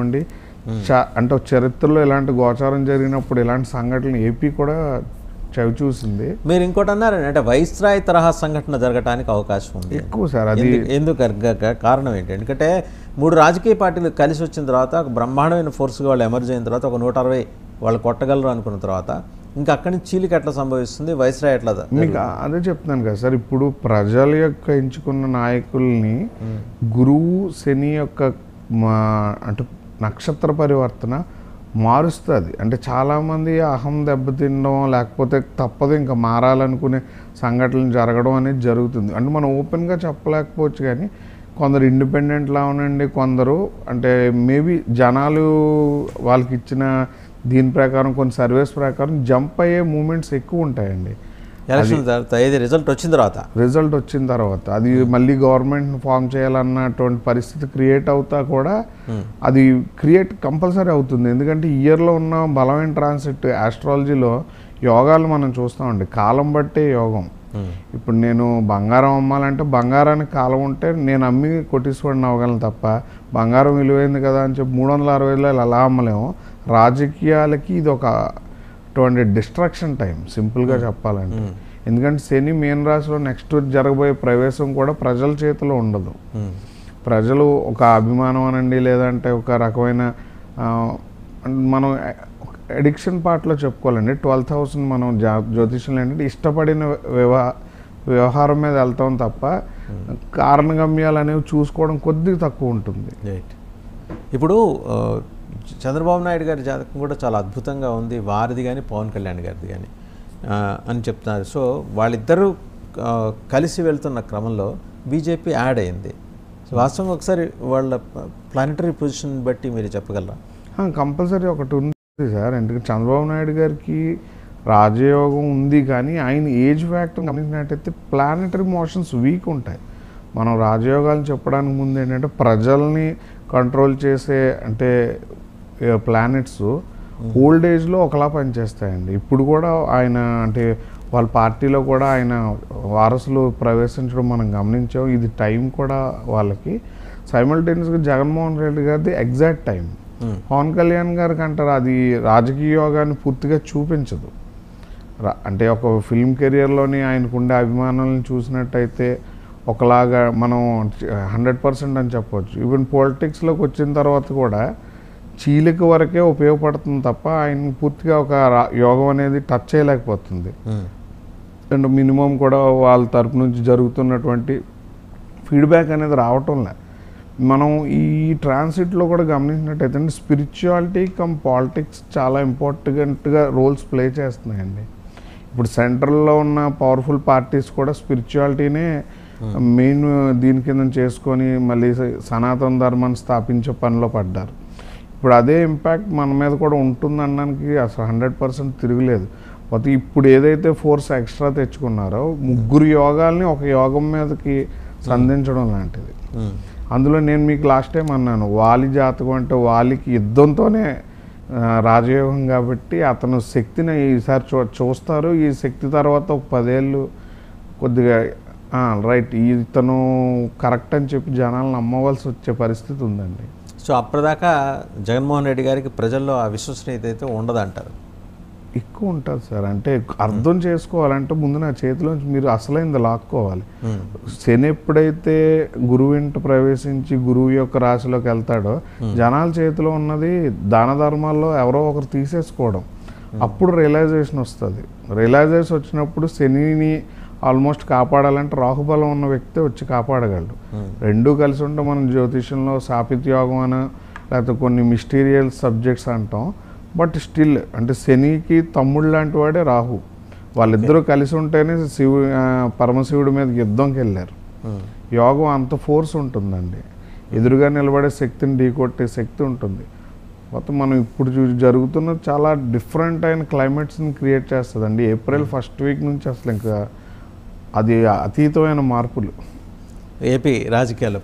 కానివ్వండి, అంటే చరిత్రలో ఇలాంటి గోచారం జరిగినప్పుడు ఇలాంటి సంఘటనలు ఏపీ కూడా చవి చూసింది. మీరు ఇంకోటి అన్నారు అంటే వైస్రాయ్ తరహా సంఘటన జరగడానికి అవకాశం ఉంది ఎక్కువ సార్. అది ఎందుకు కారణం ఏంటి? ఎందుకంటే 3 రాజకీయ పార్టీలు కలిసి వచ్చిన తర్వాత ఒక బ్రహ్మాండమైన ఫోర్స్గా వాళ్ళు ఎమర్జ్ అయిన తర్వాత ఒక 160 వాళ్ళు కొట్టగలరు అనుకున్న తర్వాత ఇంకా అక్కడి నుంచి చీలిక ఎట్లా సంభవిస్తుంది, వైస్రాయ్ ఎట్లా? మీకు అదే చెప్తున్నాను కదా సార్, ఇప్పుడు ప్రజల యొక్క ఎంచుకున్న నాయకుల్ని గురువు శని యొక్క అంటే నక్షత్ర పరివర్తన మారుస్తుంది. అంటే చాలామంది అహం దెబ్బతినడం, లేకపోతే తప్పదు ఇంకా మారాలనుకునే సంఘటనలు జరగడం అనేది జరుగుతుంది. అంటే మనం ఓపెన్గా చెప్పలేకపోవచ్చు, కానీ కొందరు ఇండిపెండెంట్లా ఉనండి, కొందరు అంటే మేబీ జనాలు వాళ్ళకి ఇచ్చిన దీని ప్రకారం కొన్ని సర్వేస్ ప్రకారం జంప్ అయ్యే మూమెంట్స్ ఎక్కువ ఉంటాయండి. రిజల్ట్ వచ్చిన తర్వాత అది మళ్ళీ గవర్నమెంట్ ఫామ్ చేయాలన్నటువంటి పరిస్థితి క్రియేట్ అవుతా కూడా అది కంపల్సరీ అవుతుంది. ఎందుకంటే ఇయర్లో ఉన్న బలమైన ట్రాన్సిట్ ఆస్ట్రాలజీలో యోగాలు మనం చూస్తామండి, కాలం బట్టే యోగం. ఇప్పుడు నేను బంగారం అమ్మాలంటే బంగారానికి కాలం ఉంటే నేను అమ్మి కొట్టించుకోండి అవ్వగలను తప్ప బంగారం విలువైంది కదా అని చెప్పి 360 అలా అమ్మలేము. రాజకీయాలకి ఇది ఒక డిస్ట్రాక్షన్ టైం సింపుల్గా చెప్పాలంటే. ఎందుకంటే శని మీన రాశిలో నెక్స్ట్ జరగబోయే ప్రవేశం కూడా ప్రజల చేతిలో ఉండదు. ప్రజలు ఒక అభిమానం అనండి, లేదంటే ఒక రకమైన మనం అడిక్షన్ పార్ట్లో చెప్పుకోవాలండి. 12th house మనం జ్యోతిష్యంలో ఏంటంటే ఇష్టపడిన వ్యవహారం మీద వెళ్తాం తప్ప కారణగమ్యాలు అనేవి చూసుకోవడం కొద్దిగా తక్కువ ఉంటుంది. ఇప్పుడు చంద్రబాబు నాయుడు గారి జాతకం కూడా చాలా అద్భుతంగా ఉంది, వారిది కానీ పవన్ కళ్యాణ్ గారిది కానీ అని చెప్తున్నారు. సో వాళ్ళిద్దరూ కలిసి వెళ్తున్న క్రమంలో బీజేపీ యాడ్ అయింది. సో వాస్తవంగా ఒకసారి వాళ్ళ ప్లానెటరీ పొజిషన్ బట్టి మీరు చెప్పగలరా? కంపల్సరీ ఒకటి ఉంది సార్. ఎందుకంటే చంద్రబాబు నాయుడు గారికి రాజయోగం ఉంది, కానీ ఆయన ఏజ్ ఫ్యాక్టర్ గమనించినట్టయితే ప్లానెటరీ మోషన్స్ వీక్ ఉంటాయి. మనం రాజయోగాలను చెప్పడానికి ముందు ఏంటంటే ప్రజల్ని కంట్రోల్ చేసే అంటే ప్లానెట్స్ ఓల్డ్ ఏజ్లో ఒకలా పనిచేస్తాయండి. ఇప్పుడు కూడా ఆయన అంటే వాళ్ళ పార్టీలో కూడా ఆయన వారసులు ప్రవేశించడం మనం గమనించాం. ఇది టైం కూడా వాళ్ళకి సైమల్టేనియస్గా జగన్మోహన్ రెడ్డి గారిది ఎగ్జాక్ట్ టైం. పవన్ కళ్యాణ్ గారికి అంటారు అది రాజకీయ యోగాన్ని పూర్తిగా చూపించదు. అంటే ఒక ఫిల్మ్ కెరియర్లోని ఆయనకుండే అభిమానులను చూసినట్టయితే ఒకలాగా మనం 100% అని చెప్పవచ్చు. ఈవెన్ పాలిటిక్స్లోకి వచ్చిన తర్వాత కూడా చీలిక వరకే ఉపయోగపడుతుంది తప్ప ఆయన పూర్తిగా ఒక యోగం అనేది టచ్ చేయలేకపోతుంది. అండ్ మినిమం కూడా వాళ్ళ తరపు నుంచి జరుగుతున్నటువంటి ఫీడ్బ్యాక్ అనేది రావటంలే. మనం ఈ ట్రాన్సిట్లో కూడా గమనించినట్టయితే స్పిరిచువాలిటీ కమ్ పాలిటిక్స్ చాలా ఇంపార్టెంట్గా రోల్స్ ప్లే చేస్తున్నాయండి. ఇప్పుడు సెంట్రల్లో ఉన్న పవర్ఫుల్ పార్టీస్ కూడా స్పిరిచువాలిటీనే మెయిన్ దీని కింద చేసుకొని మళ్ళీ సనాతన ధర్మాన్ని స్థాపించే పనిలో పడ్డారు. ఇప్పుడు అదే ఇంపాక్ట్ మన మీద కూడా ఉంటుందనడానికి అసలు 100% తిరగలేదు. పోతే ఇప్పుడు ఏదైతే ఫోర్స్ ఎక్స్ట్రా తెచ్చుకున్నారో 3 యోగాల్ని ఒక యోగం మీదకి సంధించడం లాంటిది. అందులో నేను మీకు లాస్ట్ టైం అన్నాను, వాలి జాతకం అంటే వాలికి యుద్ధంతోనే రాజయోగం కాబట్టి అతను శక్తిని ఈసారి చూస్తారు. ఈ శక్తి తర్వాత ఒక 10 ఏళ్ళు కొద్దిగా రైట్ ఇతను కరెక్ట్ అని చెప్పి జనాలను నమ్మవలసి వచ్చే పరిస్థితి ఉందండి. సో అప్పటిదాకా జగన్మోహన్ రెడ్డి గారికి ప్రజల్లో ఆ విశ్వసనీయత అయితే ఉండదంటారు? ఎక్కువ ఉంటుంది సార్. అంటే అర్థం చేసుకోవాలంటే ముందు నా చేతిలోంచి మీరు అసలైంది లాక్కోవాలి. శని ఎప్పుడైతే గురువు ఇంట ప్రవేశించి గురువు యొక్క రాశిలోకి వెళ్తాడో జనాల చేతిలో ఉన్నది దాన ధర్మాల్లో ఎవరో ఒకరు తీసేసుకోవడం, అప్పుడు రియలైజేషన్ వస్తుంది. రియలైజేషన్ వచ్చినప్పుడు శనిని ఆల్మోస్ట్ కాపాడాలంటే రాహుబలం ఉన్న వ్యక్తి వచ్చి కాపాడగలడు. రెండూ కలిసి ఉంటే మనం జ్యోతిషంలో సాపిత్యోగం అని లేకపోతే కొన్ని మిస్టీరియల్ సబ్జెక్ట్స్ అంటాం. బట్ స్టిల్ అంటే శనికి తమ్ముడు లాంటి వాడే రాహు. వాళ్ళిద్దరూ కలిసి ఉంటేనే పరమశివుడి మీద యుద్ధంకి వెళ్ళారు. యోగం అంత ఫోర్స్ ఉంటుందండి, ఎదురుగా నిలబడే శక్తిని ఢీకొట్టే శక్తి ఉంటుంది. మొత్తం మనం ఇప్పుడు జరుగుతున్న చాలా డిఫరెంట్ అయిన క్లైమేట్స్ని క్రియేట్ చేస్తుందండి. ఏప్రిల్ 1st వీక్ నుంచి అసలు ఇంకా అది అతీతమైన మార్పులు ఏపీ రాజకీయాల్లో.